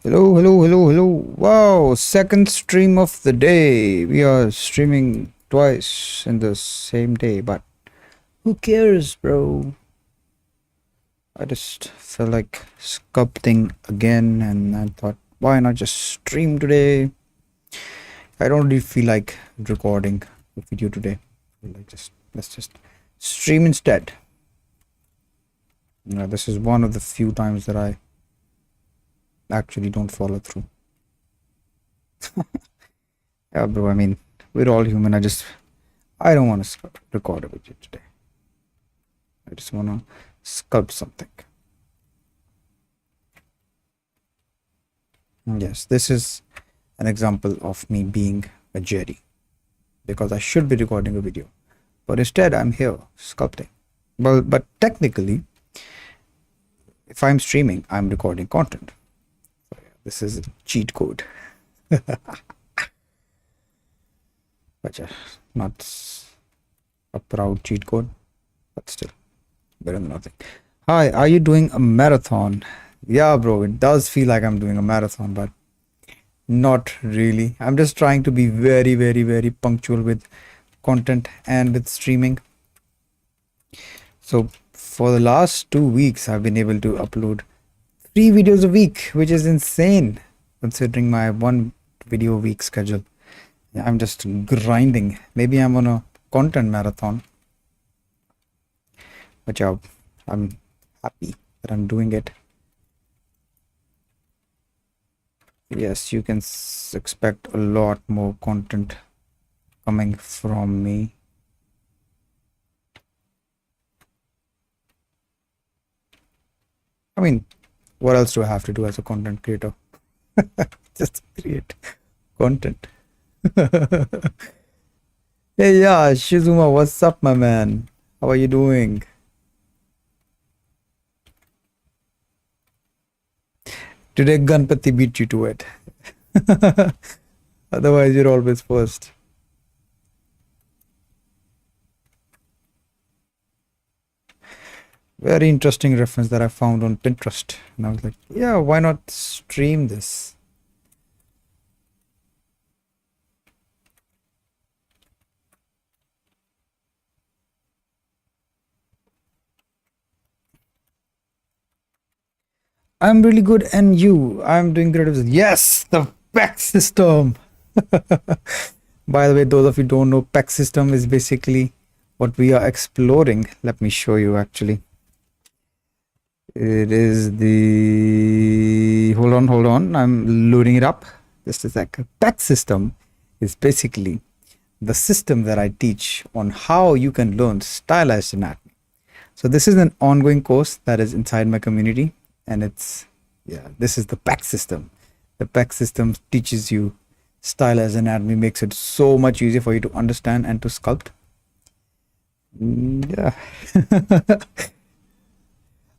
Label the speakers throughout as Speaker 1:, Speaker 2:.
Speaker 1: Hello, hello, hello, hello. Wow, second stream of the day. We are streaming twice in the same day, but who cares, bro? I just felt like sculpting again, and I thought, why not just stream today? I don't really feel like recording a video today. Like let's just stream instead. This is one of the few times that I actually don't follow through. Yeah, bro. I mean, we're all human. I don't want to record a video today. I just want to sculpt something. Yes, this is an example of me being a Jerry, because I should be recording a video, but instead I'm here sculpting. Well, but technically, if I'm streaming, I'm recording content. So yeah, this is cheat code. But yeah, not a proud cheat code, but still better than nothing. Hi, are you doing a marathon? Yeah, bro, it does feel like I'm doing a marathon, but not really. I'm just trying to be very, very, very punctual with content and with streaming. So for the last 2 weeks, I've been able to upload 3 videos a week, which is insane considering my 1 video a week schedule. I'm just grinding. Maybe I'm on a content marathon. But yeah, I'm happy that I'm doing it. Yes, you can expect a lot more content coming from me. I mean, what else do I have to do as a content creator? Just create content. Hey, yeah, Shizuma, what's up, my man? How are you doing? Today, Ganpati beat you to it. Otherwise, you're always first. Very interesting reference that I found on Pinterest. And I was like, yeah, why not stream this? I'm really good, and you? I'm doing great. Yes, the PEC system. By the way, those of you who don't know, PEC system is basically what we are exploring. Let me show you actually. It is the hold on. I'm loading it up. Just a sec. PEC system is basically the system that I teach on how you can learn stylized anatomy. So this is an ongoing course that is inside my community, and this is the PEC system. The PEC system teaches you stylized anatomy, makes it so much easier for you to understand and to sculpt. Yeah.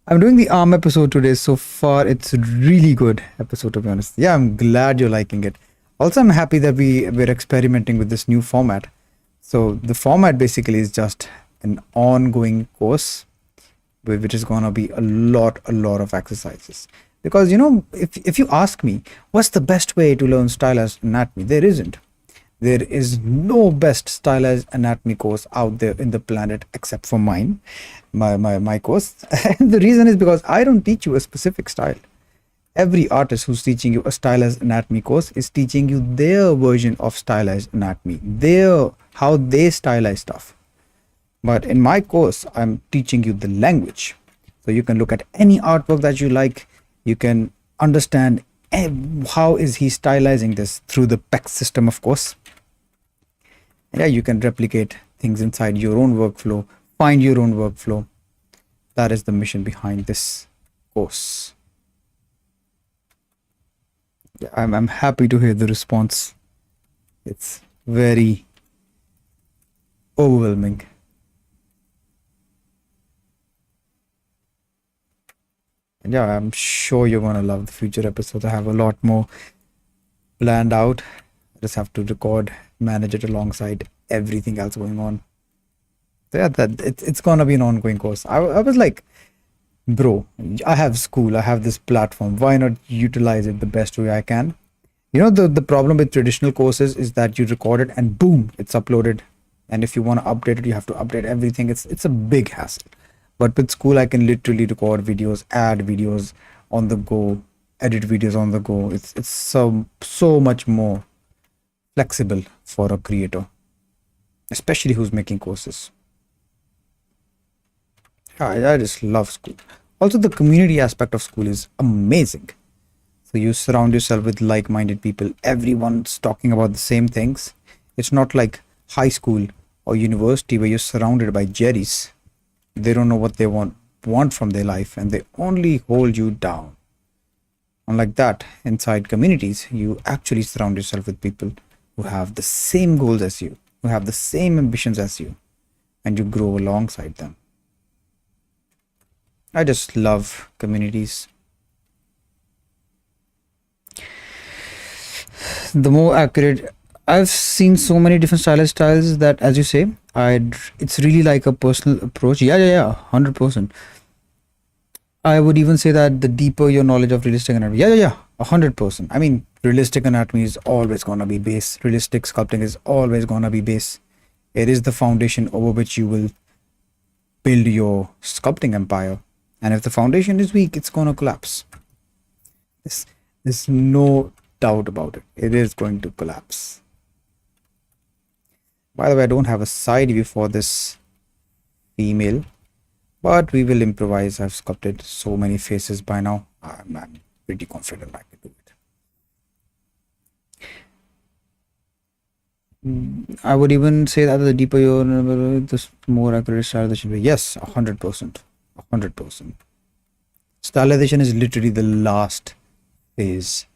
Speaker 1: I'm doing the arm episode today. So far, it's a really good episode, to be honest. Yeah, I'm glad you're liking it. Also, I'm happy that we're experimenting with this new format. So the format basically is just an ongoing course, which is gonna be a lot of exercises. Because if you ask me, what's the best way to learn stylized anatomy? There isn't. There is no best stylized anatomy course out there in the planet except for mine, my course. And the reason is because I don't teach you a specific style. Every artist who's teaching you a stylized anatomy course is teaching you their version of stylized anatomy, how they stylize stuff. But in my course, I'm teaching you the language. So you can look at any artwork that you like. You can understand how is he stylizing this through the PEC system, of course. Yeah, you can replicate things inside your own workflow, find your own workflow. That is the mission behind this course. Yeah, I'm happy to hear the response. It's very overwhelming. And yeah, I'm sure you're gonna love the future episodes. I have a lot more planned out. I just have to record, manage it alongside everything else going on. So yeah, it's gonna be an ongoing course. I was like, Bro, I have school, I have this platform. Why not utilize it the best way I can? The problem with traditional courses is that you record it and boom, it's uploaded. And if you want to update it, you have to update everything. It's a big hassle. But with school, I can literally record videos, add videos on the go, edit videos on the go. It's so much more flexible for a creator, especially who's making courses. I just love school. Also, the community aspect of school is amazing. So you surround yourself with like-minded people. Everyone's talking about the same things. It's not like high school or university where you're surrounded by jerries. They don't know what they want from their life and they only hold you down. Unlike that, inside communities, you actually surround yourself with people who have the same goals as you, who have the same ambitions as you, and you grow alongside them. I just love communities. The more accurate, I've seen so many different styles that, as you say, it's really like a personal approach. Yeah, 100%. I would even say that the deeper your knowledge of realistic anatomy, yeah, 100%. I mean, realistic anatomy is always gonna be base. Realistic sculpting is always gonna be base. It is the foundation over which you will build your sculpting empire. And if the foundation is weak, it's gonna collapse. There's, there's no doubt about it. It is going to collapse. By the way, I don't have a side view for this female, but we will improvise. I've sculpted so many faces by now. I'm pretty confident I can do it. I would even say that the deeper your, the more accurate stylization will be. Yes, 100%. 100%. Stylization is literally the last phase.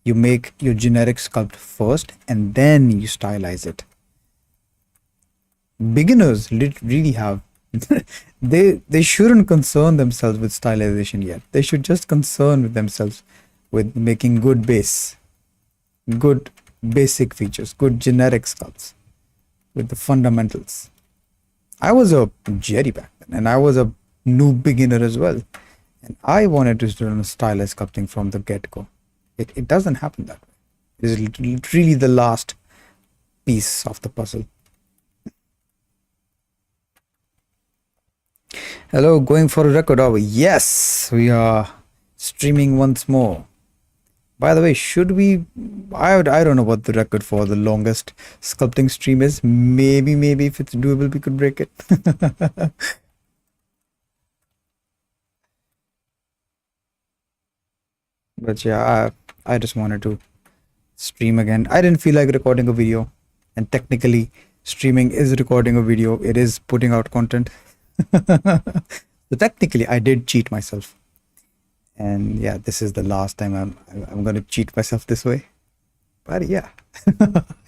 Speaker 1: You make your generic sculpt first and then you stylize it. Beginners really have they shouldn't concern themselves with stylization yet. They should just concern with themselves with making good base, good basic features, good generic sculpts with the fundamentals. I was a jerry back then and I was a new beginner as well, and I wanted to learn stylized sculpting from the get-go. It doesn't happen that way. It is literally the last piece of the puzzle. Hello, going for a record, are we? Yes, we are streaming once more. By the way, should we? I don't know what the record for the longest sculpting stream is. Maybe if it's doable, we could break it. But yeah, I just wanted to stream again. I didn't feel like recording a video, and technically, streaming is recording a video. It is putting out content. So technically, I did cheat myself. And yeah, this is the last time I'm gonna cheat myself this way. But yeah,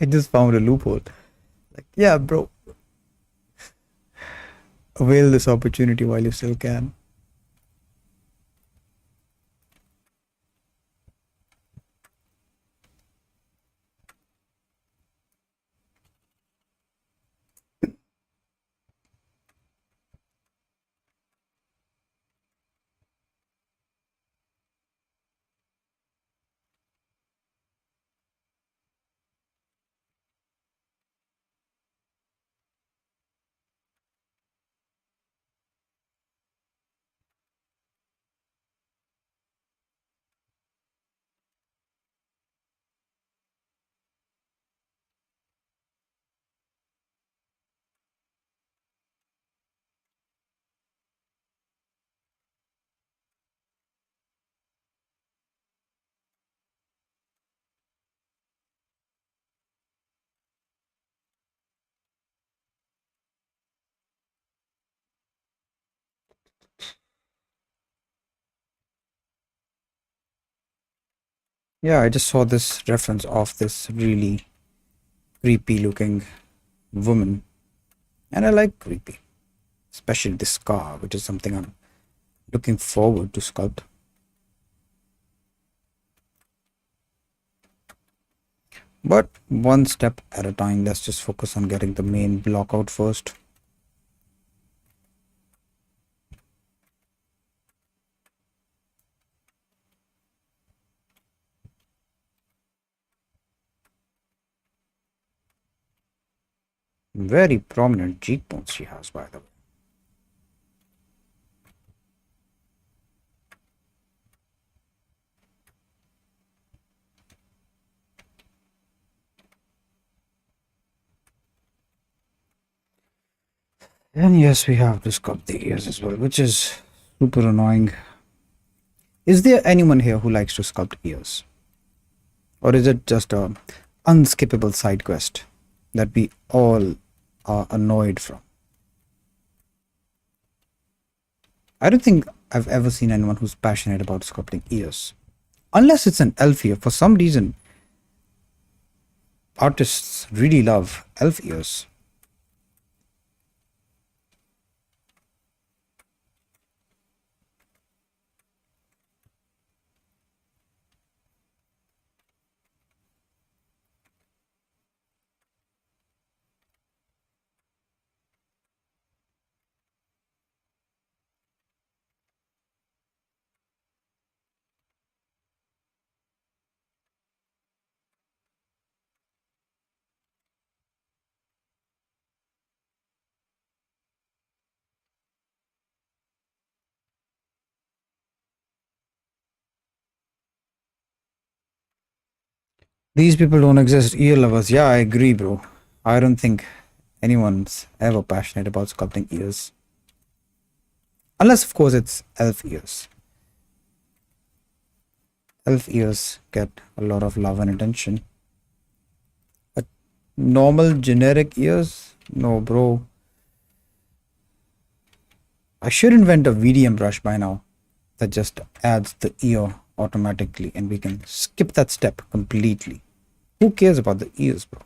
Speaker 1: I just found a loophole. Like, yeah, bro, avail this opportunity while you still can. Yeah, I just saw this reference of this really creepy looking woman, and I like creepy, especially this scar, which is something I'm looking forward to sculpt. But one step at a time, let's just focus on getting the main block out first. Very prominent cheekbones she has, by the way. And yes, we have to sculpt the ears as well, which is super annoying. Is there anyone here who likes to sculpt ears? Or is it just a unskippable side quest that we all are annoyed from? I don't think I've ever seen anyone who's passionate about sculpting ears. Unless it's an elf ear. For some reason, artists really love elf ears. These people don't exist. Ear lovers. Yeah, I agree, bro. I don't think anyone's ever passionate about sculpting ears. Unless, of course, it's elf ears. Elf ears get a lot of love and attention. But normal generic ears? No, bro. I should invent a VDM brush by now that just adds the ear automatically and we can skip that step completely. Who cares about the ears, bro?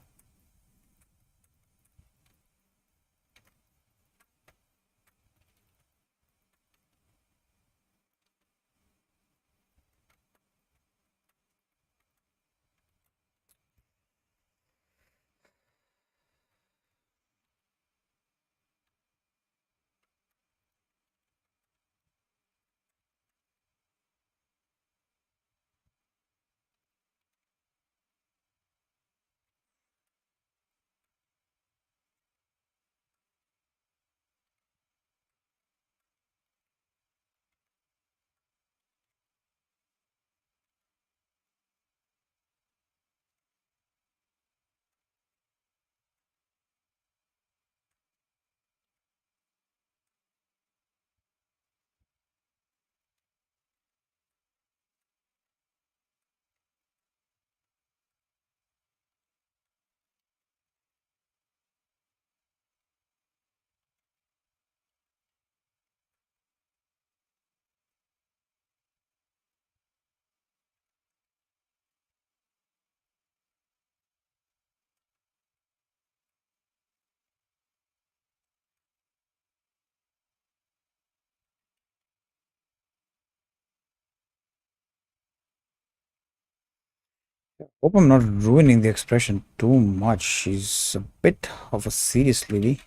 Speaker 1: Hope I'm not ruining the expression too much. She's a bit of a serious lady,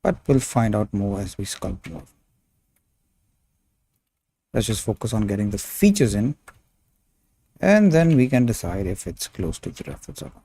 Speaker 1: but we'll find out more as we sculpt more. Let's just focus on getting the features in, and then we can decide if it's close to the reference or not.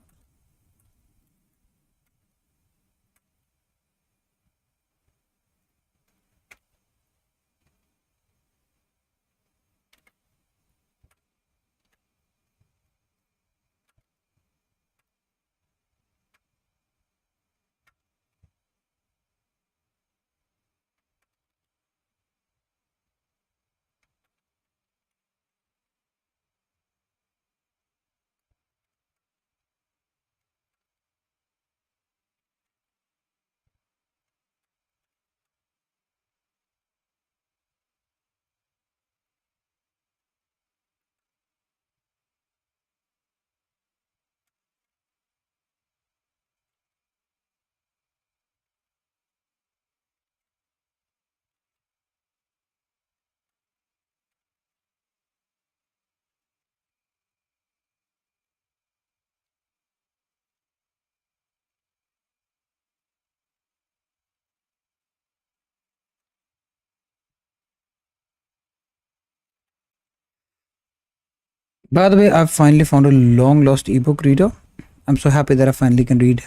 Speaker 1: By the way, I've finally found a long lost ebook reader. I'm so happy that I finally can read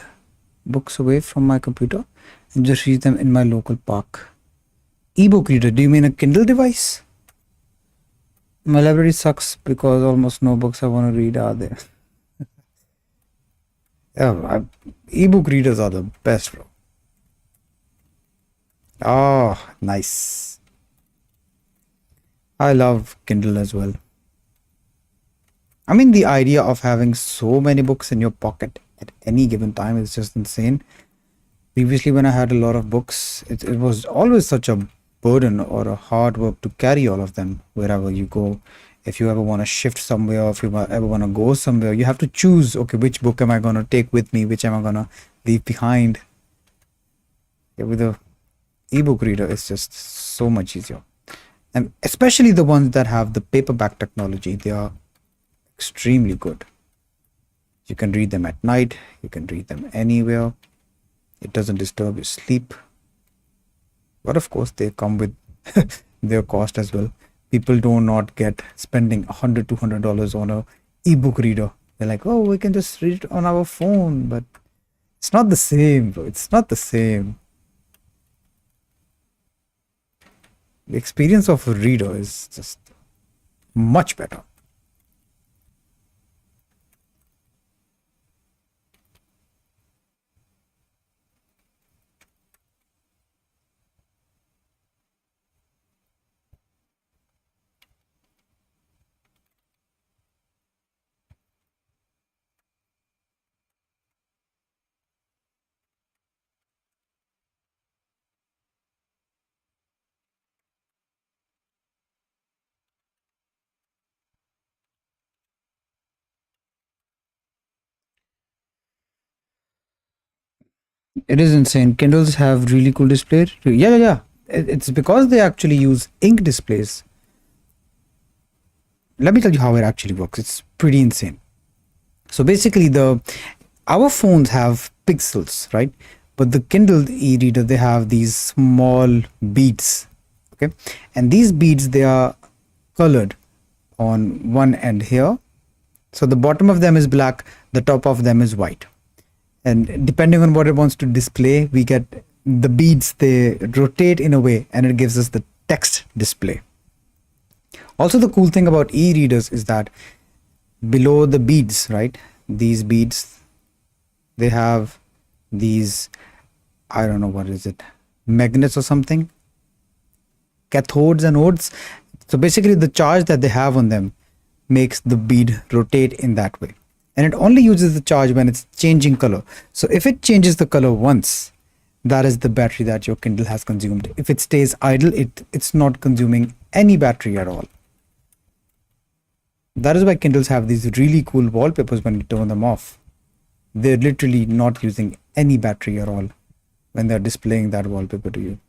Speaker 1: books away from my computer and just read them in my local park. Ebook reader, do you mean a Kindle device? My library sucks because almost no books I want to read are there. Yeah, ebook readers are the best, bro. Oh, nice. I love Kindle as well. I mean, the idea of having so many books in your pocket at any given time is just insane. Previously, when I had a lot of books, it was always such a burden or a hard work to carry all of them wherever you go. If you ever want to shift somewhere, or if you ever want to go somewhere, you have to choose, okay, which book am I going to take with me, which am I going to leave behind. Yeah, with a ebook reader, it's just so much easier. And especially the ones that have the paperback technology, they are extremely good. You can read them at night, you can read them anywhere. It doesn't disturb your sleep. But of course, they come with their cost as well. People do not get spending $100, $200 on a ebook reader. They're like, oh, we can just read it on our phone, but it's not the same, bro. It's not the same. The experience of a reader is just much better. It is insane. Kindles have really cool displays. Yeah, yeah, yeah. It's because they actually use ink displays. Let me tell you how it actually works. It's pretty insane. So basically, the our phones have pixels, right? But the Kindle e-reader, they have these small beads. Okay, and these beads, they are colored on one end here. So the bottom of them is black, the top of them is white. And depending on what it wants to display, we get the beads, they rotate in a way and it gives us the text display. Also, the cool thing about e-readers is that below the beads, right, these beads, they have these, I don't know, what is it, magnets or something, cathodes and anodes. So basically the charge that they have on them makes the bead rotate in that way, and it only uses the charge when it's changing color. So if it changes the color once, that is the battery that your Kindle has consumed. If it stays idle, it's not consuming any battery at all. That is why Kindles have these really cool wallpapers when you turn them off. They're literally not using any battery at all when they're displaying that wallpaper to you.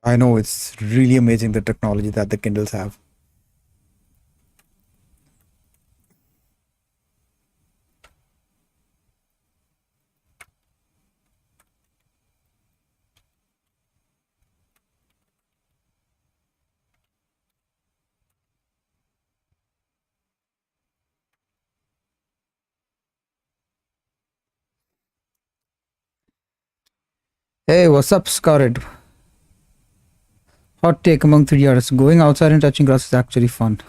Speaker 1: I know, it's really amazing the technology that the Kindles have. Hey, what's up, Scarlet? Hot take among 3 artists. Going outside and touching grass is actually fun.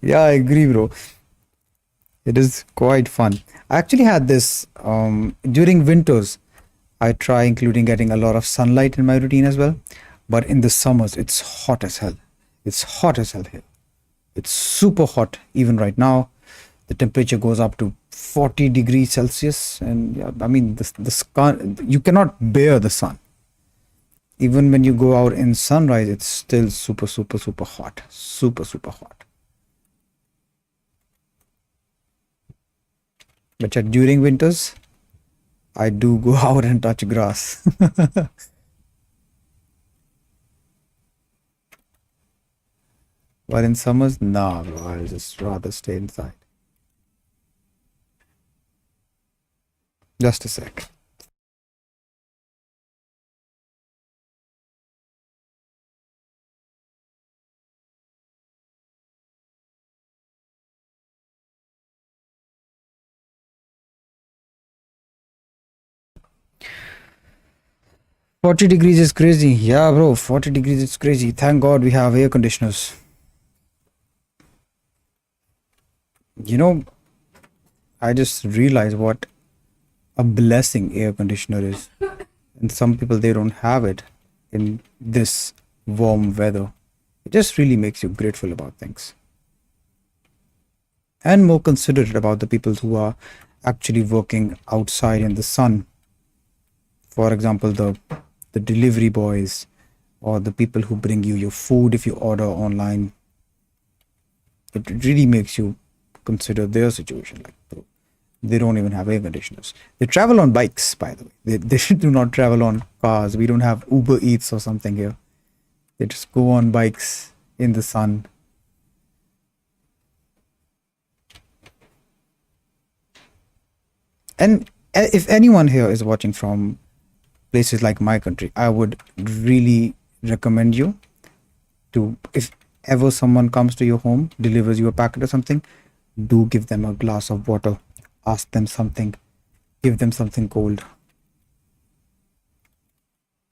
Speaker 1: Yeah, I agree, bro. It is quite fun. I actually had this during winters. I try including getting a lot of sunlight in my routine as well. But in the summers, it's hot as hell. It's hot as hell here. It's super hot even right now. The temperature goes up to 40 degrees Celsius, and yeah, I mean the sun, you cannot bear the sun. Even when you go out in sunrise, it's still super hot, super hot. But yeah, during winters, I do go out and touch grass. But in summers, nah, bro, I'll just rather stay inside. Just a sec. Forty degrees is crazy. Yeah, bro, 40 degrees is crazy. Thank God we have air conditioners. You know, I just realized what a blessing air conditioner is. And some people, they don't have it in this warm weather. It just really makes you grateful about things and more considerate about the people who are actually working outside in the sun. For example, the delivery boys or the people who bring you your food if you order online. It really makes you consider their situation. Like, bro, they don't even have air conditioners. They travel on bikes, by the way. They do not travel on cars. We don't have Uber Eats or something here. They just go on bikes in the sun. And if anyone here is watching from places like my country, I would really recommend you to, if ever someone comes to your home, delivers you a packet or something, do give them a glass of water, ask them something, give them something cold.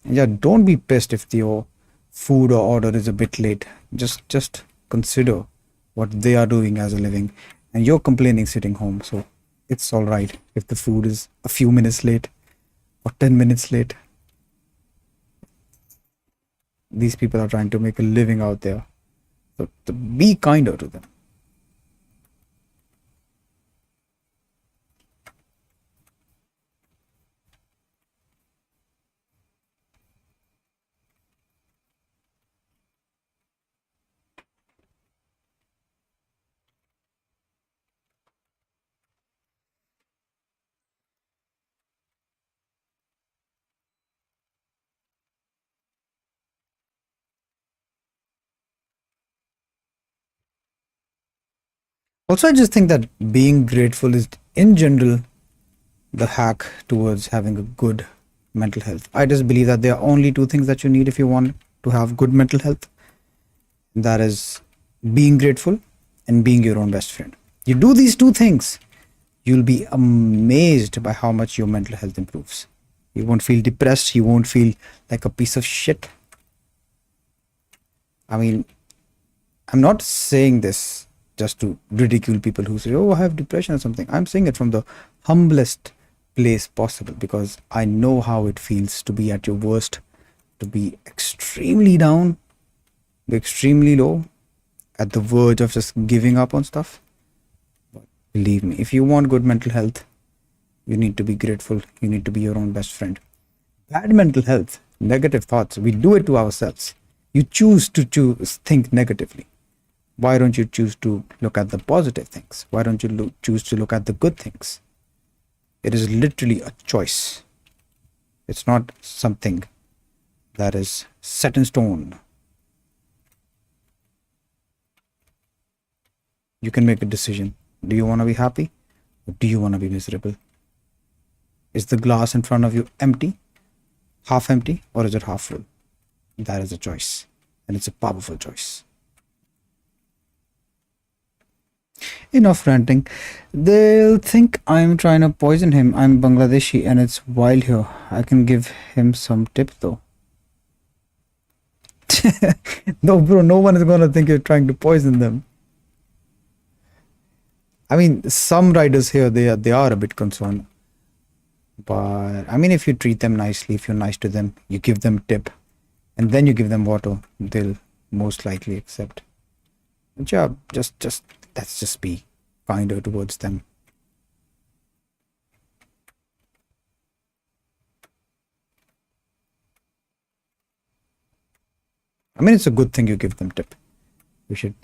Speaker 1: And yeah, don't be pissed if your food or order is a bit late. Just consider what they are doing as a living, and you're complaining sitting home. So it's all right if the food is a few minutes late or 10 minutes late. These people are trying to make a living out there. So to be kinder to them. Also, I just think that being grateful is, in general, the hack towards having a good mental health. I just believe that there are only two things that you need if you want to have good mental health. That is being grateful and being your own best friend. You do these two things, you'll be amazed by how much your mental health improves. You won't feel depressed, you won't feel like a piece of shit. I mean, I'm not saying this just to ridicule people who say, oh, I have depression or something. I'm saying it from the humblest place possible because I know how it feels to be at your worst, to be extremely down, be extremely low, at the verge of just giving up on stuff. But believe me, if you want good mental health, you need to be grateful. You need to be your own best friend. Bad mental health, negative thoughts, we do it to ourselves. You choose to think negatively. Why don't you choose to look at the positive things? Why don't you choose to look at the good things? It is literally a choice. It's not something that is set in stone. You can make a decision. Do you want to be happy or do you want to be miserable? Is the glass in front of you empty, half empty, or is it half full? That is a choice, and it's a powerful choice. Enough ranting. They'll think I'm trying to poison him. I'm Bangladeshi and it's wild here. I can give him some tip though. No, bro, no one is gonna think you're trying to poison them. I mean, some riders here, they are a bit concerned. But I mean, if you treat them nicely, if you're nice to them, you give them tip, and then you give them water, they'll most likely accept. But yeah, just let's just be kinder towards them. I mean, it's a good thing you give them tip. You should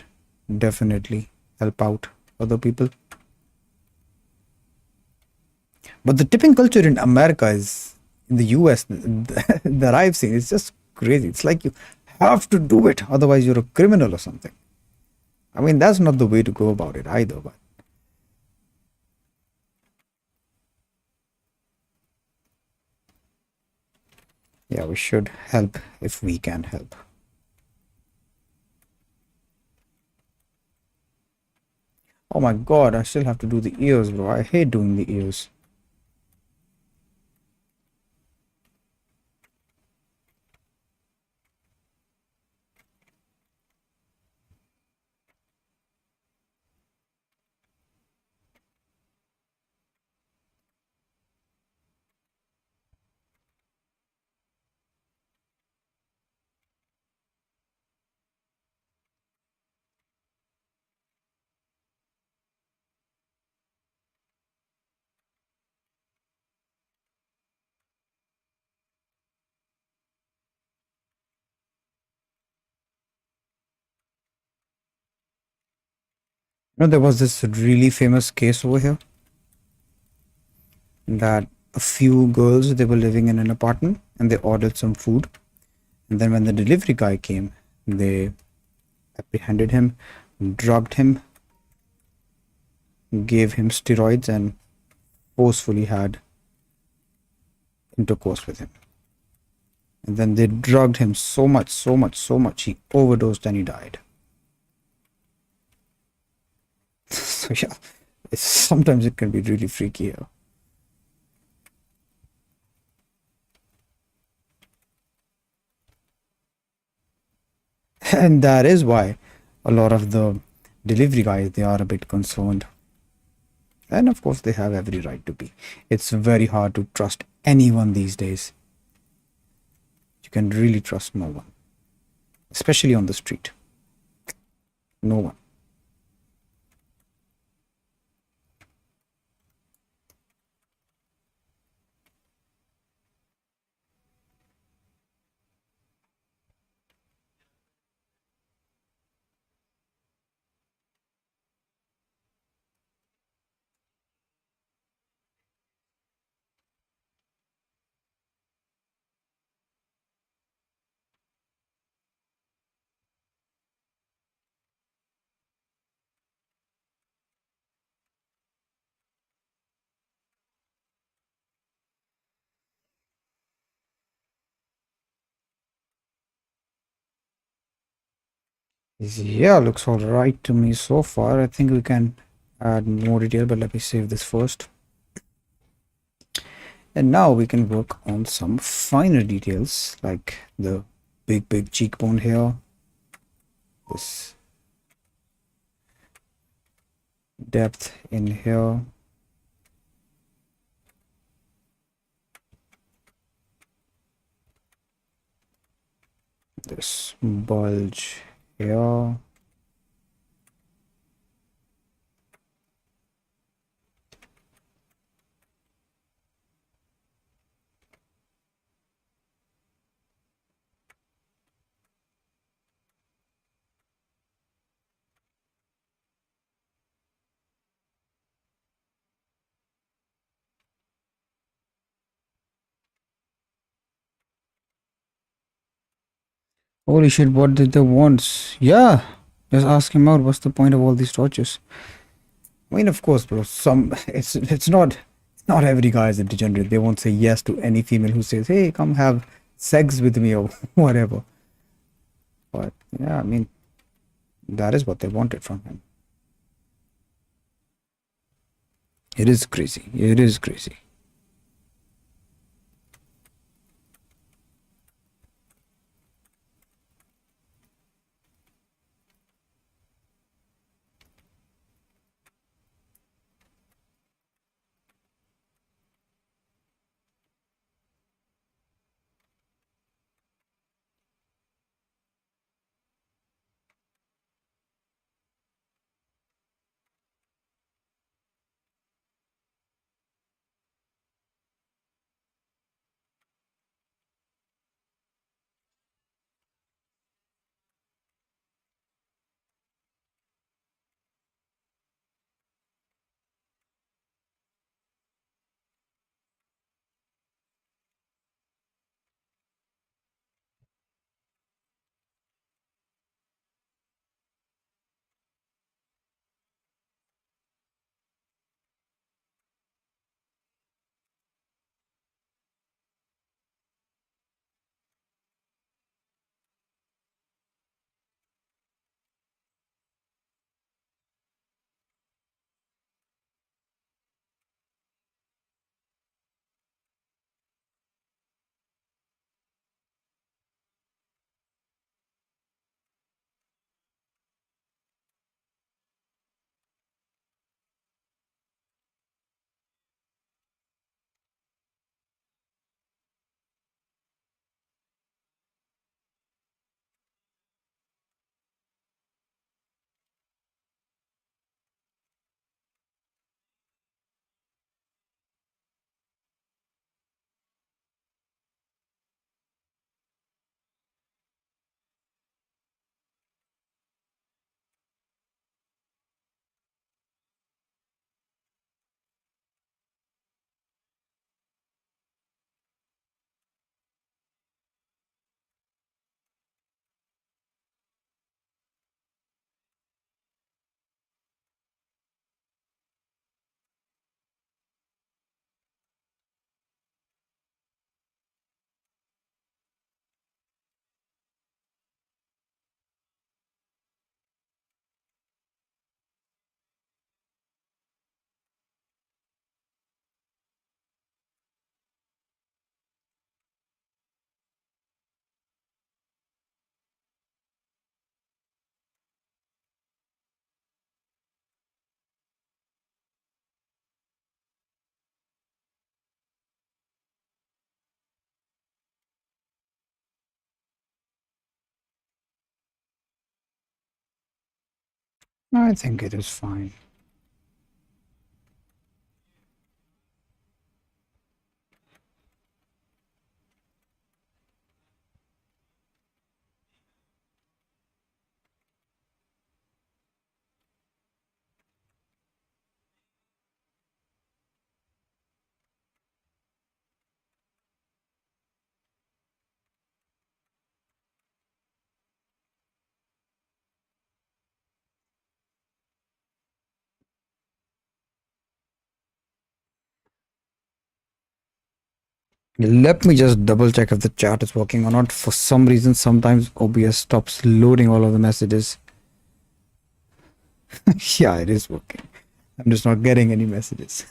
Speaker 1: definitely help out other people. But the tipping culture in America is in the US that I've seen is just crazy. It's like you have to do it, otherwise you're a criminal or something. I mean, that's not the way to go about it either. But yeah, we should help if we can help. Oh my god, I still have to do the ears, bro. I hate doing the ears. You know, there was this really famous case over here that a few girls, they were living in an apartment and they ordered some food. And then when the delivery guy came, they apprehended him, drugged him, gave him steroids, and forcefully had intercourse with him. And then they drugged him so much, so much, so much, he overdosed and he died. So yeah, sometimes it can be really freaky here. And that is why a lot of the delivery guys, they are a bit concerned. And of course, they have every right to be. It's very hard to trust anyone these days. You can really trust no one, especially on the street. No one. Yeah, looks all right to me so far. I think we can add more detail, but let me save this first. And now we can work on some finer details like the big cheekbone here, this depth in here, this bulge here. Holy shit, what did they want? Yeah, just ask him out. What's the point of all these tortures? I mean, of course, bro. It's not every guy is a degenerate. They won't say yes to any female who says, "Hey, come have sex with me" or whatever. But yeah, I mean, that is what they wanted from him. It is crazy. It is crazy. I think it is fine. Let me just double check if the chat is working or not. For some reason, sometimes OBS stops loading all of the messages. Yeah, it is working. I'm just not getting any messages.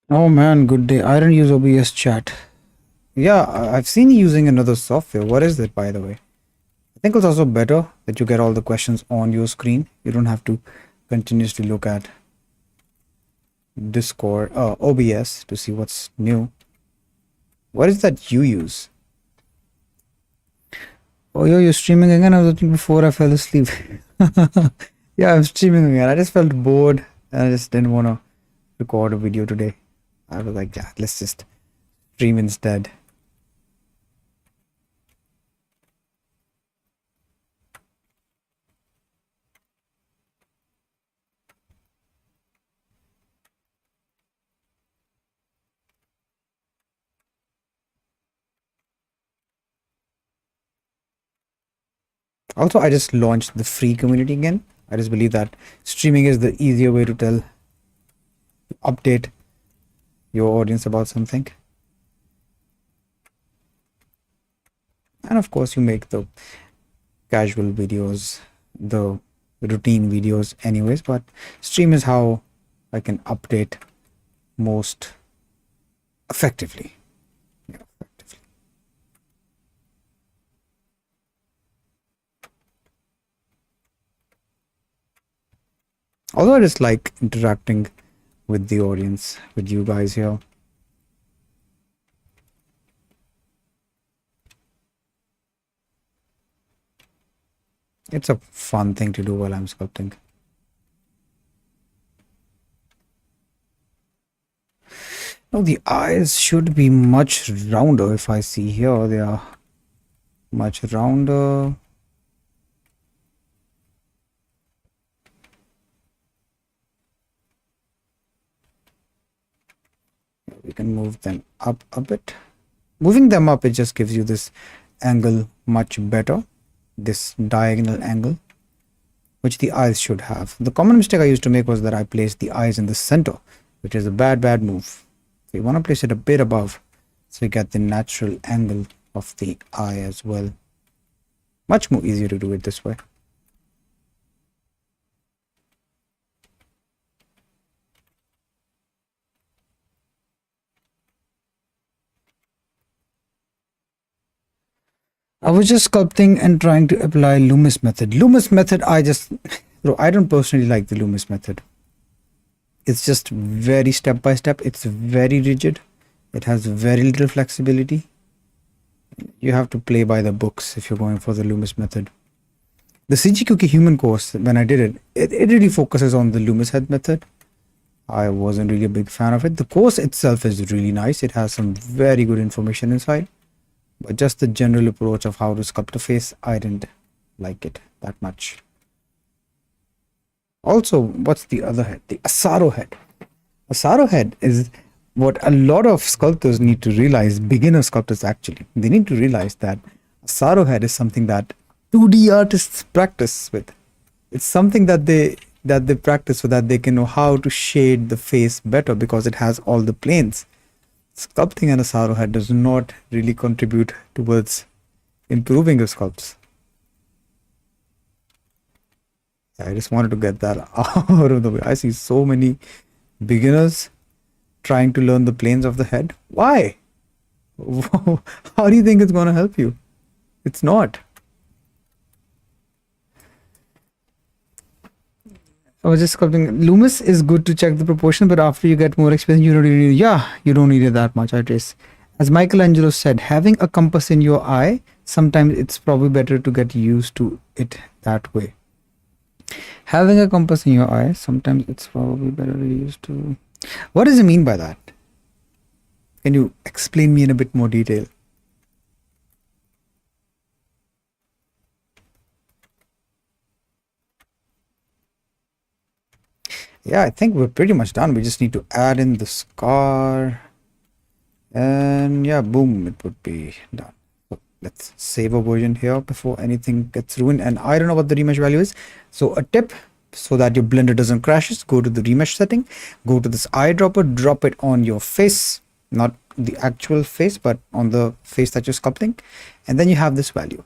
Speaker 1: Oh man, good day. I don't use OBS chat. Yeah, I've seen you using another software. What is it, by the way? I think it's also better that you get all the questions on your screen. You don't have to continuously look at Discord, OBS to see what's new. What is that you use? Oh, you're streaming again? I was watching before I fell asleep. Yeah, I'm streaming again. I just felt bored and I just didn't want to record a video today. I was like, yeah, let's just stream instead. Also, I just launched the free community again. I just believe that streaming is the easier way to update your audience about something. And of course, you make the casual videos, the routine videos anyways, but stream is how I can update most effectively. Yeah, effectively. Although I just like interacting with the audience, with you guys here. It's a fun thing to do while I'm sculpting. Now the eyes should be much rounder. If I see here, they are much rounder. We can move them up a bit. Moving them up, it just gives you this angle much better, this diagonal angle, which the eyes should have. The common mistake I used to make was that I placed the eyes in the center, which is a bad move. So you want to place it a bit above so you get the natural angle of the eye as well. Much more easier to do it this way. I was just sculpting and trying to apply Loomis method. Loomis method, I don't personally like the Loomis method. It's just very step by step. It's very rigid. It has very little flexibility. You have to play by the books if you're going for the Loomis method. The CGQK human course, when I did it really focuses on the Loomis head method. I wasn't really a big fan of it. The course itself is really nice. It has some very good information inside. But just the general approach of how to sculpt a face, I didn't like it that much. Also, what's the other head? The Asaro head. Asaro head is what a lot of sculptors need to realize, beginner sculptors actually. They need to realize that Asaro head is something that 2D artists practice with. It's something that they practice so that they can know how to shade the face better because it has all the planes. Sculpting an Asaro head does not really contribute towards improving your sculpts. I just wanted to get that out of the way. I see so many beginners trying to learn the planes of the head. Why? How do you think it's going to help you? It's not. I was just sculpting. Loomis is good to check the proportion, but after you get more experience, you don't really need, you don't need it that much, I guess. As Michelangelo said, having a compass in your eye, sometimes it's probably better to get used to it that way. Having a compass in your eye, sometimes it's probably better to use to. What does it mean by that? Can you explain me in a bit more detail? Yeah, I think we're pretty much done. We just need to add in the scar. And yeah, boom, it would be done. So let's save a version here before anything gets ruined. And I don't know what the remesh value is. So a tip, so that your blender doesn't crash, go to the remesh setting, go to this eyedropper, drop it on your face, not the actual face, but on the face that you're sculpting. And then you have this value.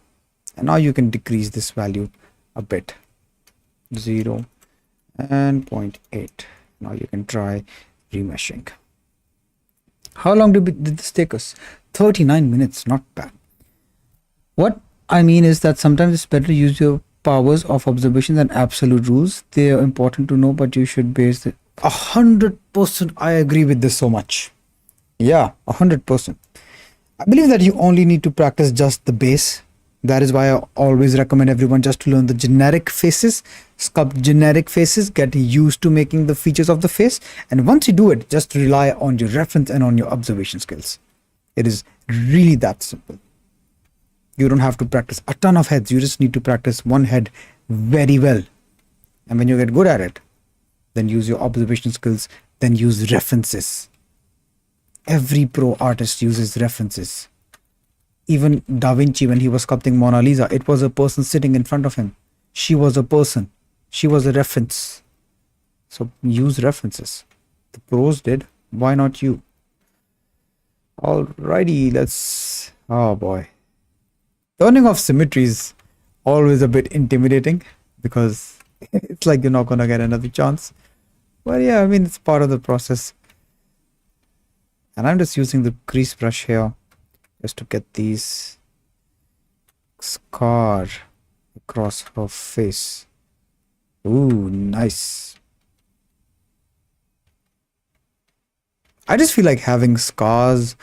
Speaker 1: And now you can decrease this value a bit. 0 and 0.8. Now you can try remeshing. How long did this take us? 39 minutes, not bad. What I mean is that sometimes it's better to use your powers of observation than absolute rules. They are important to know, but you should base it. 100%, I agree with this so much. Yeah, 100%. I believe that you only need to practice just the base. That is why I always recommend everyone just to learn the generic faces, sculpt generic faces, get used to making the features of the face. And once you do it, just rely on your reference and on your observation skills. It is really that simple. You don't have to practice a ton of heads. You just need to practice one head very well. And when you get good at it, then use your observation skills, then use references. Every pro artist uses references. Even Da Vinci, when he was sculpting Mona Lisa, it was a person sitting in front of him. She was a person. She was a reference. So use references. The pros did. Why not you? Alrighty, let's... Oh boy. Turning off symmetry is always a bit intimidating because it's like you're not going to get another chance. But yeah, I mean, it's part of the process. And I'm just using the crease brush here just to get these scar across her face. Ooh, nice. I just feel like having scars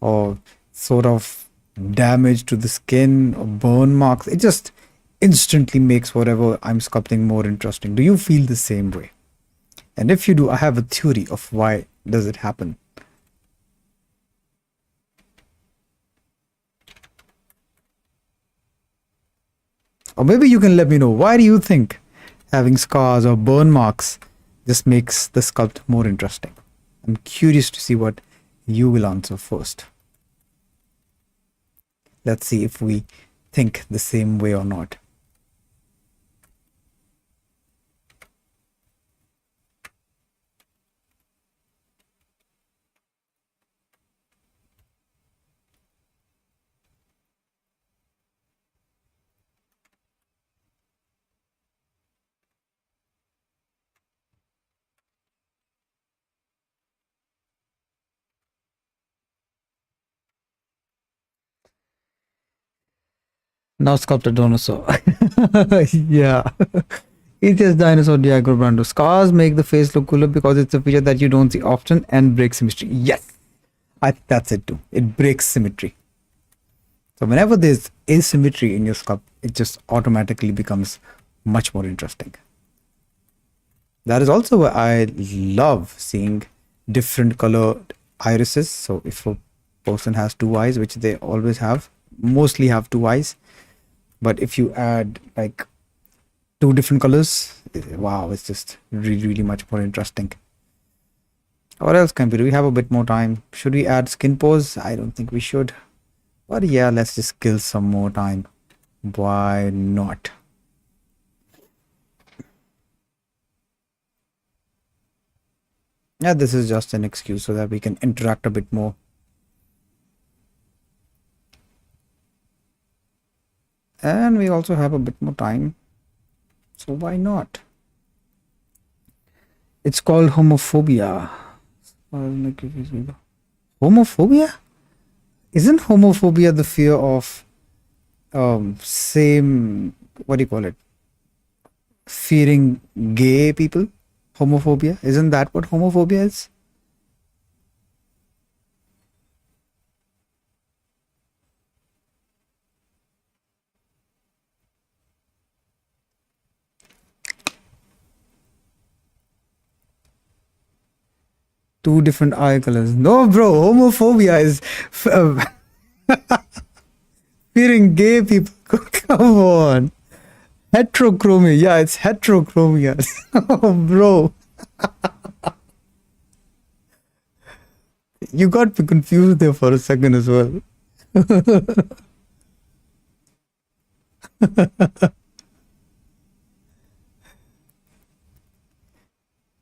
Speaker 1: or sort of damage to the skin or burn marks, it just instantly makes whatever I'm sculpting more interesting. Do you feel the same way? And if you do, I have a theory of why does it happen. Or maybe you can let me know, why do you think having scars or burn marks just makes the sculpt more interesting? I'm curious to see what you will answer first. Let's see if we think the same way or not. Now sculpt a dinosaur. Yeah. Easiest dinosaur Diago Brando. Scars make the face look cooler because it's a feature that you don't see often and breaks symmetry. Yes. I think that's it too. It breaks symmetry. So whenever there's asymmetry in your sculpt, it just automatically becomes much more interesting. That is also why I love seeing different colored irises. So if a person has two eyes, which they always have, mostly have two eyes, but if you add like two different colors, wow, it's just really, really much more interesting. What else can we do? We have a bit more time. Should we add skin pose? I don't think we should. But yeah, let's just kill some more time. Why not? Yeah, this is just an excuse so that we can interact a bit more. And we also have a bit more time. So why not? It's called homophobia. Homophobia? Isn't homophobia the fear of same, what do you call it? Fearing gay people? Homophobia? Isn't that what homophobia is? Two different eye colors. No, bro, homophobia is fearing gay people. Come on. Heterochromia. Yeah, it's heterochromia. Oh, bro. You got me confused there for a second as well.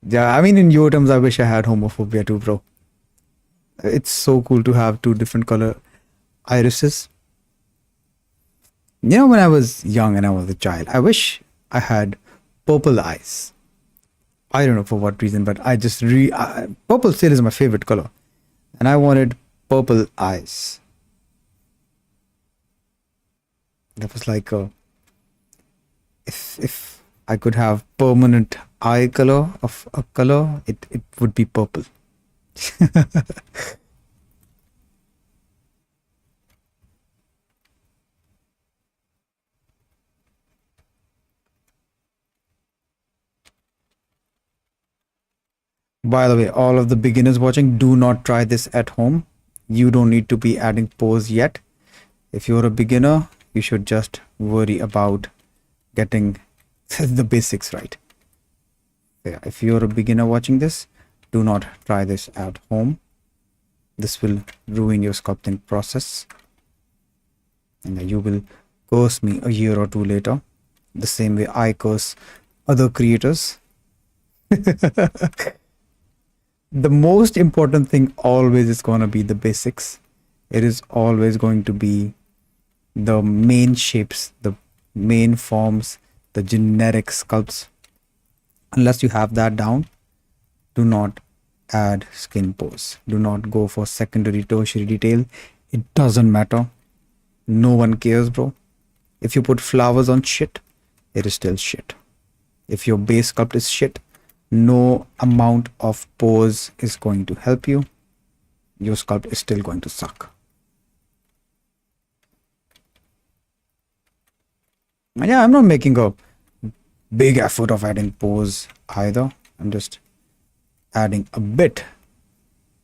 Speaker 1: Yeah, I mean, in your terms, I wish I had homophobia too, bro. It's so cool to have two different color irises. You know, when I was young and I was a child, I wish I had purple eyes. I don't know for what reason, but I just purple still is my favorite color, and I wanted purple eyes. That was like if I could have permanent eye color of a color, it would be purple. By the way, all of the beginners watching, do not try this at home. You don't need to be adding pose yet. If you're a beginner, you should just worry about getting the basics right. Yeah, if you're a beginner watching this, do not try this at home. This will ruin your sculpting process. And you will curse me a year or two later, the same way I curse other creators. The most important thing always is going to be the basics. It is always going to be the main shapes, the main forms, the generic sculpts. Unless you have that down, do not add skin pose. Do not go for secondary, tertiary detail. It doesn't matter. No one cares, bro. If you put flowers on shit, it is still shit. If your base sculpt is shit, no amount of pose is going to help you. Your sculpt is still going to suck. And yeah, I'm not making a big effort of adding pose either. I'm just adding a bit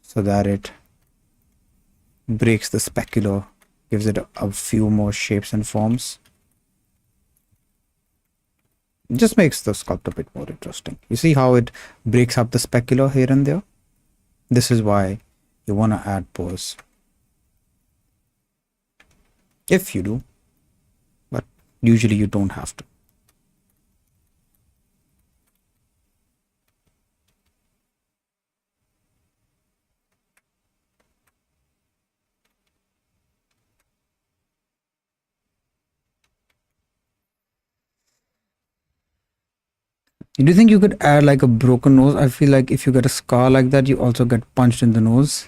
Speaker 1: so that it breaks the specular, gives it a few more shapes and forms. It just makes the sculpt a bit more interesting. You see how it breaks up the specular here and there? This is why you want to add pose. If you do, but usually you don't have to. Do you think you could add like a broken nose? I feel like if you get a scar like that, you also get punched in the nose.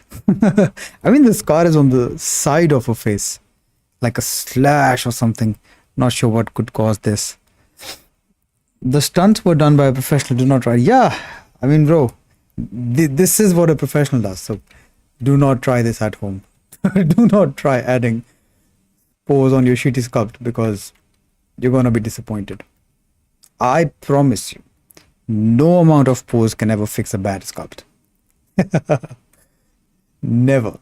Speaker 1: I mean, the scar is on the side of a face, like a slash or something. Not sure what could cause this. The stunts were done by a professional. Do not try. Yeah, I mean, bro, this is what a professional does. So do not try this at home. Do not try adding pose on your shitty sculpt because you're gonna be disappointed. I promise you, no amount of pose can ever fix a bad sculpt. Never.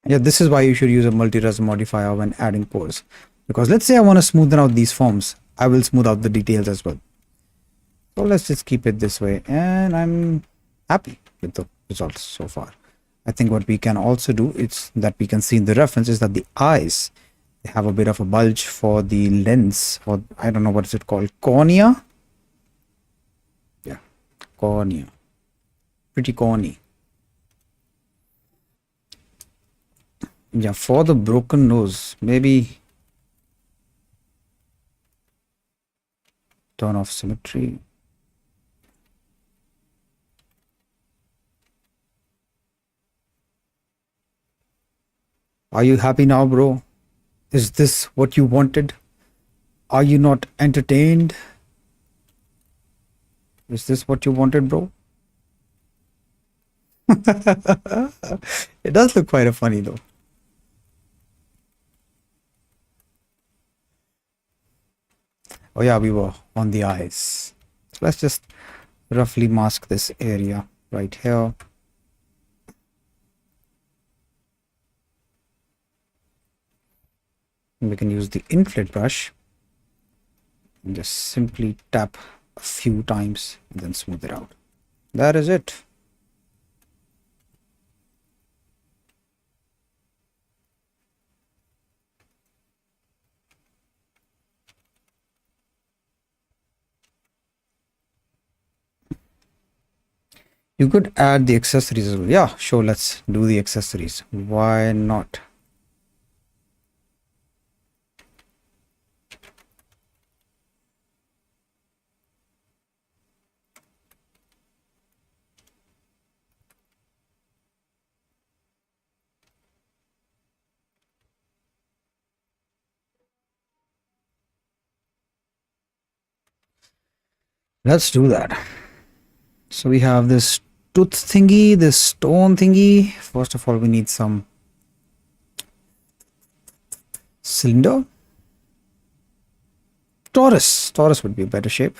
Speaker 1: Yeah, this is why you should use a multi-res modifier when adding pose. Because let's say I want to smoothen out these forms, I will smooth out the details as well. So let's just keep it this way, and I'm happy with the results so far. I think what we can also do is that we can see in the reference is that the eyes, they have a bit of a bulge for the lens, or I don't know what is it called, cornea. Yeah, cornea, pretty corny. Yeah, for the broken nose, maybe turn off symmetry. Are you happy now, bro? Is this what you wanted? Are you not entertained? Is this what you wanted, bro? It does look quite funny though. Oh yeah, we were on the eyes. So let's just roughly mask this area right here. And we can use the inflate brush and just simply tap a few times and then smooth it out. That is it. You could add the accessories as well. Yeah, sure, let's do the accessories. Why not? Let's do that. So we have this tooth thingy, this stone thingy. First of all, we need some cylinder. Torus would be a better shape.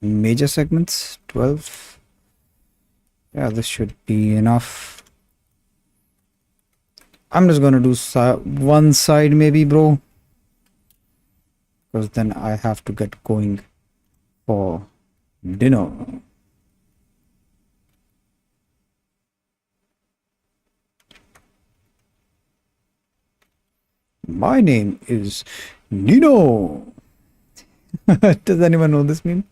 Speaker 1: Major segments, 12. Yeah, this should be enough. I'm just gonna do one side maybe, bro. Because then I have to get going for dinner. My name is Nino. Does anyone know this meme?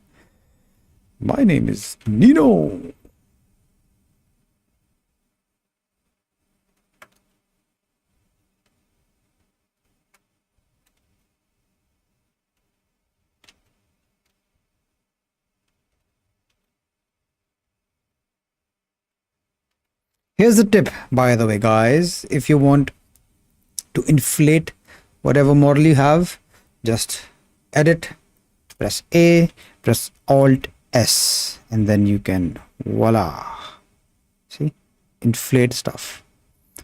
Speaker 1: My name is Nino. Here's the tip, by the way, guys. If you want to inflate whatever model you have, just edit, press A, press Alt S, and then you can voila. See, inflate stuff,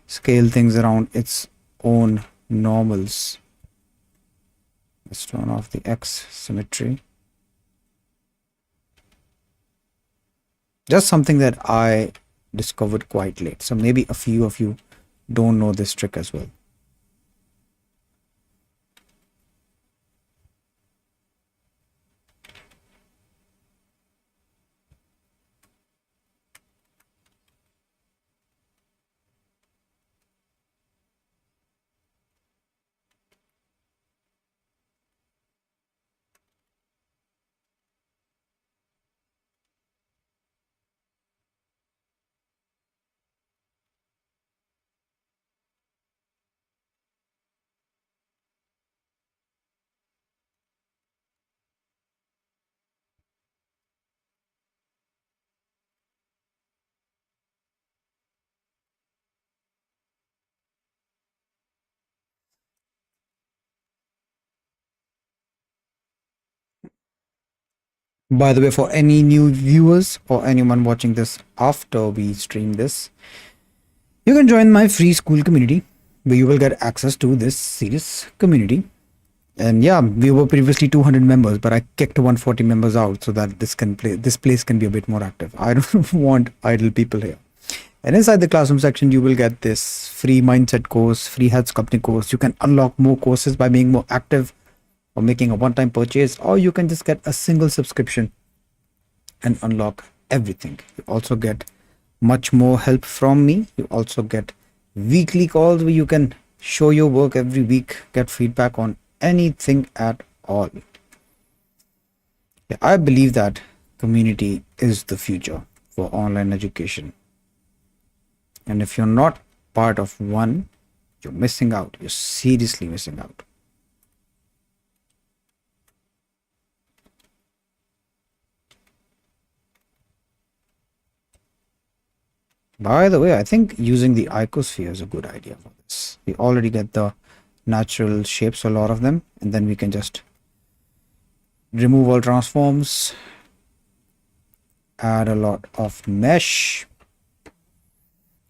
Speaker 1: scale things around its own normals. Let's turn off the X symmetry. Just something that I discovered quite late. So maybe a few of you don't know this trick as well. By the way, for any new viewers or anyone watching this after we stream this, you can join my free school community where you will get access to this series community. And yeah, we were previously 200 members, but I kicked 140 members out so that this place can be a bit more active. I don't want idle people here. And inside the classroom section, you will get this free mindset course, free health sculpting course. You can unlock more courses by being more active or making a one-time purchase, or you can just get a single subscription and unlock everything. You also get much more help from me. You also get weekly calls where you can show your work every week, get feedback on anything at all. Yeah, I believe that community is the future for online education. And if you're not part of one, you're missing out. You're seriously missing out. By the way, I think using the icosphere is a good idea for this. We already get the natural shapes, a lot of them, and then we can just remove all transforms, add a lot of mesh,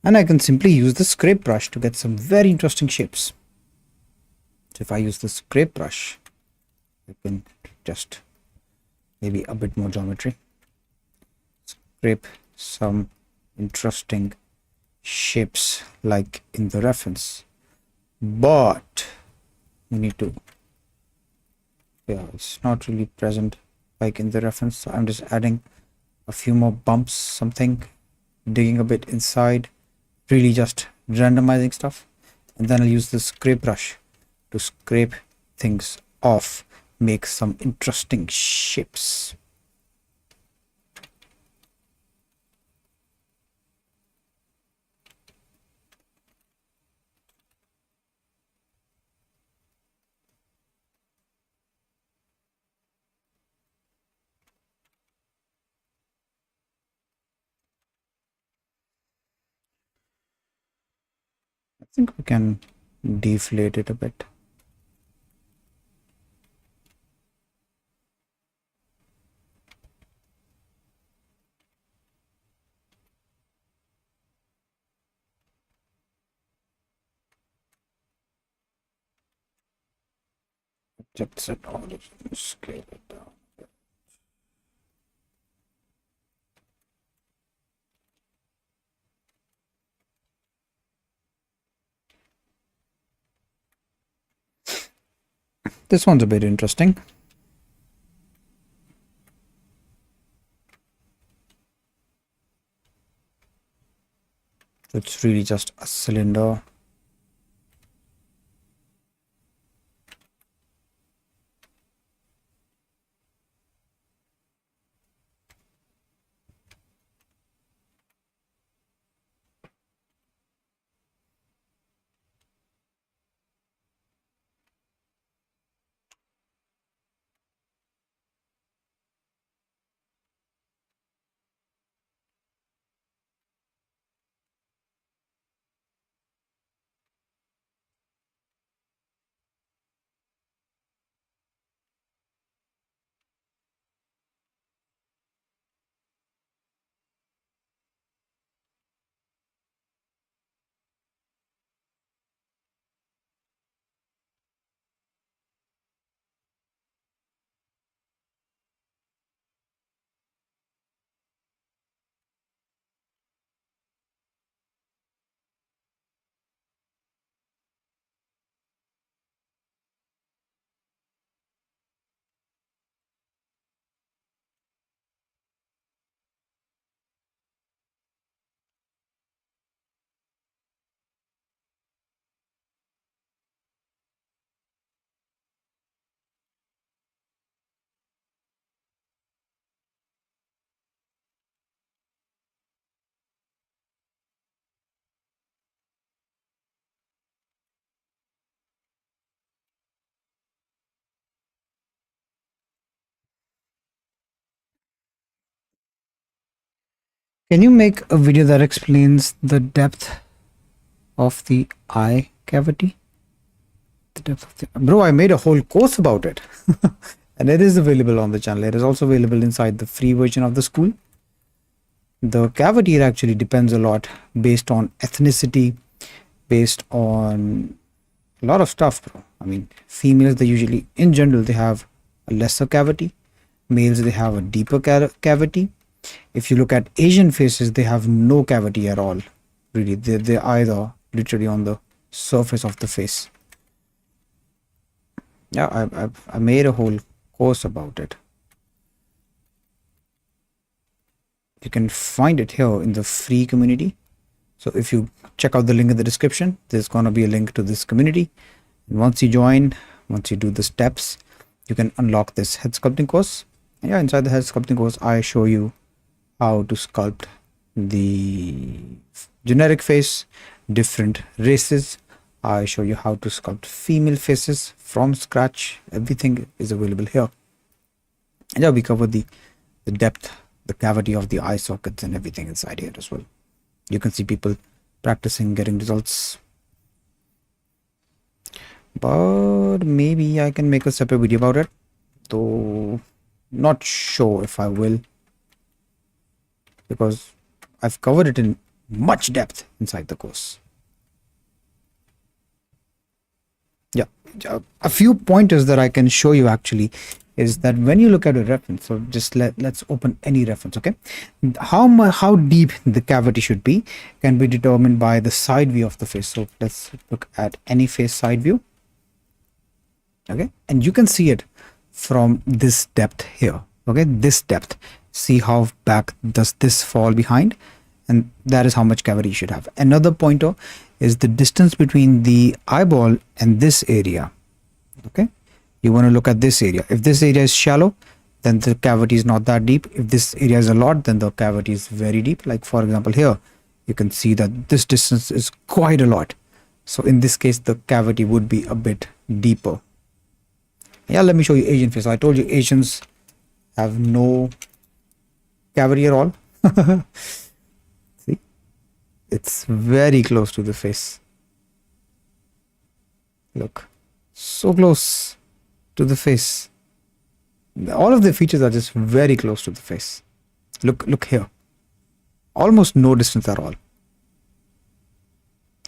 Speaker 1: and I can simply use the scrape brush to get some very interesting shapes. So if I use the scrape brush, I can just maybe a bit more geometry, scrape some interesting shapes like in the reference, but we need to, yeah, it's not really present like in the reference, so I'm just adding a few more bumps, something, digging a bit inside, really just randomizing stuff, and then I'll use the scrape brush to scrape things off, make some interesting shapes. I think we can deflate it a bit. Object set order, scale it down. This one's a bit interesting. It's really just a cylinder. Can you make a video that explains the depth of the eye cavity? The depth of the, bro, I made a whole course about it. And it is available on the channel. It is also available inside the free version of the school. The cavity actually depends a lot based on ethnicity, based on a lot of stuff, bro. I mean, females, they usually, in general, they have a lesser cavity. Males, they have a deeper cavity. If you look at Asian faces, they have no cavity at all. Really, they're either literally on the surface of the face. Yeah, I made a whole course about it. You can find it here in the free community. So if you check out the link in the description, there's going to be a link to this community. And once you join, once you do the steps, you can unlock this head sculpting course. And yeah, inside the head sculpting course, I show you how to sculpt the generic face, different races. I show you how to sculpt female faces from scratch. Everything is available here. And yeah, we cover the depth, the cavity of the eye sockets and everything inside here as well. You can see people practicing, getting results. But maybe I can make a separate video about it, though not sure if I will, because I've covered it in much depth inside the course. Yeah, a few pointers that I can show you actually is that when you look at a reference, so just let's open any reference, okay? How deep the cavity should be can be determined by the side view of the face. So let's look at any face side view, okay? And you can see it from this depth here, okay? This depth. See how back does this fall behind, and that is how much cavity you should have. Another pointer is the distance between the eyeball and this area, okay? You want to look at this area. If this area is shallow, then the cavity is not that deep. If this area is a lot, then the cavity is very deep. Like for example here, you can see that this distance is quite a lot. So in this case, the cavity would be a bit deeper. Yeah, let me show you Asian face. I told you Asians have no cavity at all. See, it's very close to the face. Look, so close to the face. All of the features are just very close to the face. Look here, almost no distance at all.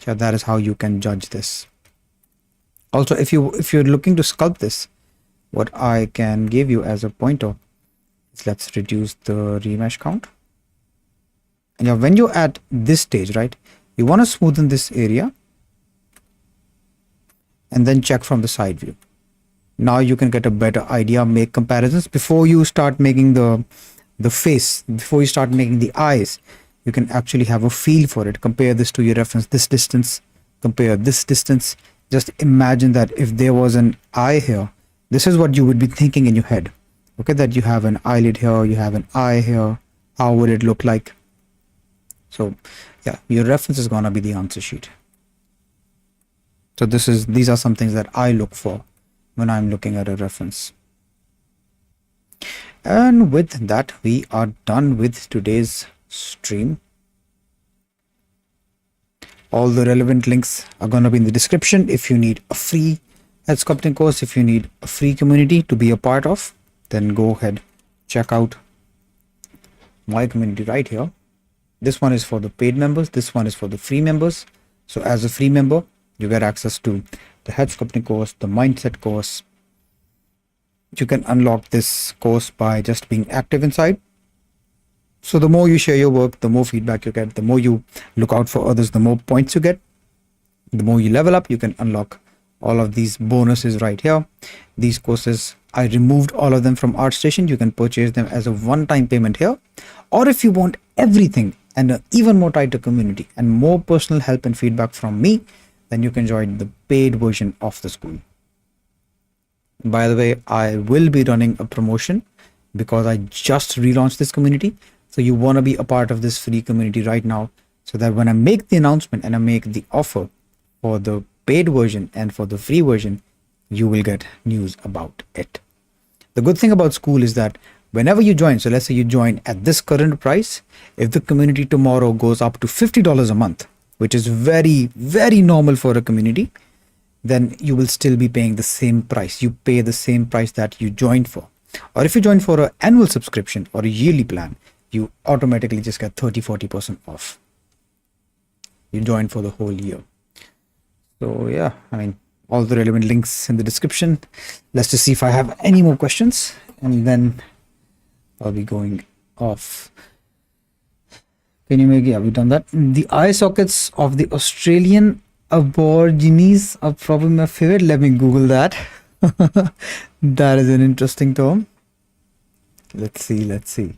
Speaker 1: Yeah, that is how you can judge this. Also, if you're looking to sculpt this, what I can give you as a pointer is, let's reduce the remesh count. And yeah, when you're at this stage, right, you want to smoothen this area and then check from the side view. Now you can get a better idea, make comparisons before you start making the face, before you start making the eyes. You can actually have a feel for it. Compare this to your reference, this distance, compare this distance. Just imagine that if there was an eye here, this is what you would be thinking in your head. Okay, that you have an eyelid here, you have an eye here. How would it look like? So yeah, your reference is gonna be the answer sheet. So these are some things that I look for when I'm looking at a reference. And with that, we are done with today's stream. All the relevant links are going to be in the description. If you need a free head sculpting course, if you need a free community to be a part of, then go ahead, check out my community right here. This one is for the paid members, this one is for the free members. So as a free member, you get access to the head sculpting course, the mindset course. You can unlock this course by just being active inside. So the more you share your work, the more feedback you get, the more you look out for others, the more points you get, the more you level up. You can unlock all of these bonuses right here. These courses, I removed all of them from ArtStation. You can purchase them as a one-time payment here. Or if you want everything and an even more tighter community and more personal help and feedback from me, then you can join the paid version of the school. By the way, I will be running a promotion because I just relaunched this community. So you want to be a part of this free community right now, so that when I make the announcement and I make the offer for the paid version and for the free version, you will get news about it. The good thing about school is that whenever you join, so let's say you join at this current price, if the community tomorrow goes up to $50 a month, which is very, very normal for a community, then you will still be paying the same price. You pay the same price that you joined for. Or if you join for an annual subscription or a yearly plan, you automatically just get 30-40% off. You join for the whole year. So yeah, I mean, all the relevant links in the description. Let's just see if I have any more questions, and then I'll be going off. Can you make, yeah, we've done that. The eye sockets of the Australian Aborigines are probably my favorite. Let me Google that. That is an interesting term. Let's see.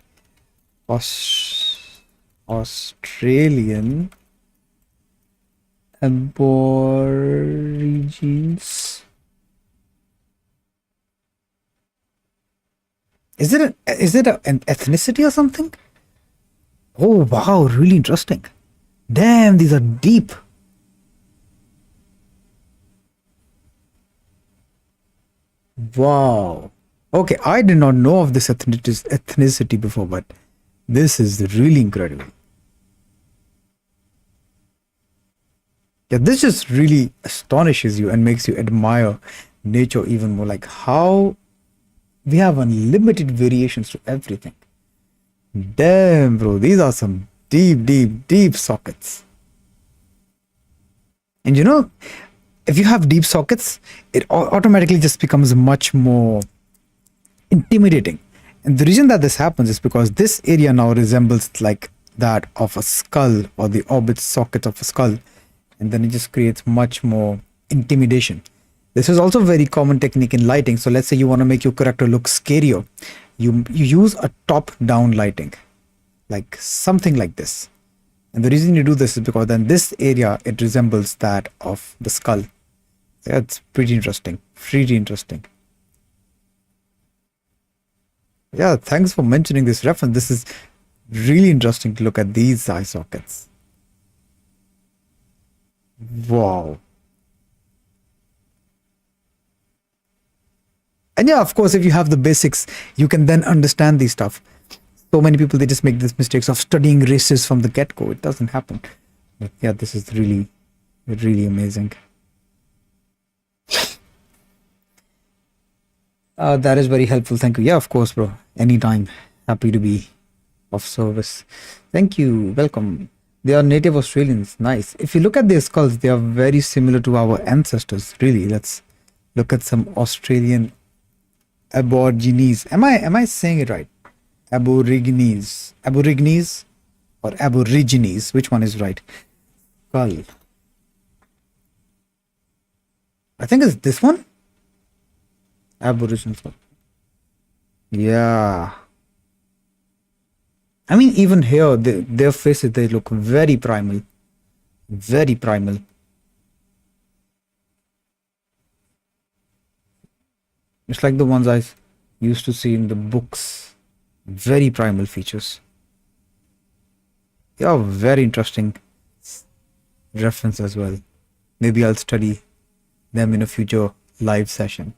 Speaker 1: Australian Aborigines. Is it an ethnicity or something? Oh wow, really interesting. Damn, these are deep. Wow. Okay, I did not know of this ethnicity before, but this is really incredible. Yeah, this just really astonishes you and makes you admire nature even more. Like how we have unlimited variations to everything. Damn, bro, these are some deep sockets. And you know, if you have deep sockets, it automatically just becomes much more intimidating. And the reason that this happens is because this area now resembles like that of a skull, or the orbit socket of a skull, and then it just creates much more intimidation. This is also a very common technique in lighting. So let's say you want to make your character look scarier. You use a top-down lighting, like something like this. And the reason you do this is because then this area, it resembles that of the skull. Yeah, it's pretty interesting. Yeah, thanks for mentioning this reference. This is really interesting to look at these eye sockets. Wow. And yeah, of course, if you have the basics, you can then understand these stuff. So many people, they just make these mistakes of studying races from the get-go. It doesn't happen. But yeah, this is really amazing. That is very helpful. Thank you. Yeah, of course, bro. Anytime. Happy to be of service. Thank you. Welcome. They are native Australians. Nice. If you look at their skulls, they are very similar to our ancestors. Really, let's look at some Australian Aborigines. Am I saying it right? Aborigines or Aborigines? Which one is right? Skull. I think it's this one. Aboriginal skull. Yeah. I mean, even here, their faces, they look very primal. Very primal. It's like the ones I used to see in the books. Very primal features. Yeah, very interesting reference as well. Maybe I'll study them in a future live session.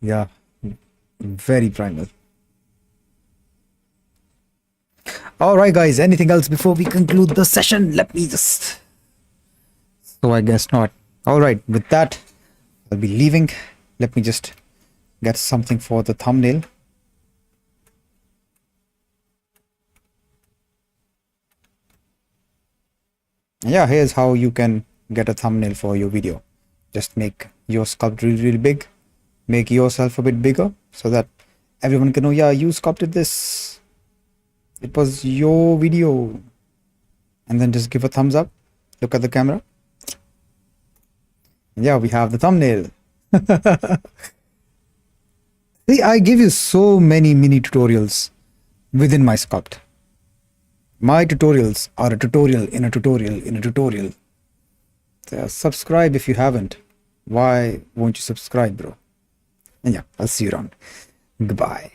Speaker 1: Yeah, very primal. All right, guys, anything else before we conclude the session? Let me just... So I guess not. All right, with that, I'll be leaving. Let me just get something for the thumbnail. Yeah, here's how you can get a thumbnail for your video. Just make your sculpt really big. Make yourself a bit bigger so that everyone can know, yeah, you sculpted this. It was your video. And then just give a thumbs up. Look at the camera. Yeah, we have the thumbnail. See, I give you so many mini tutorials within my Sculpt. My tutorials are a tutorial in a tutorial in a tutorial. So subscribe if you haven't. Why won't you subscribe, bro? And yeah, I'll see you around. Goodbye.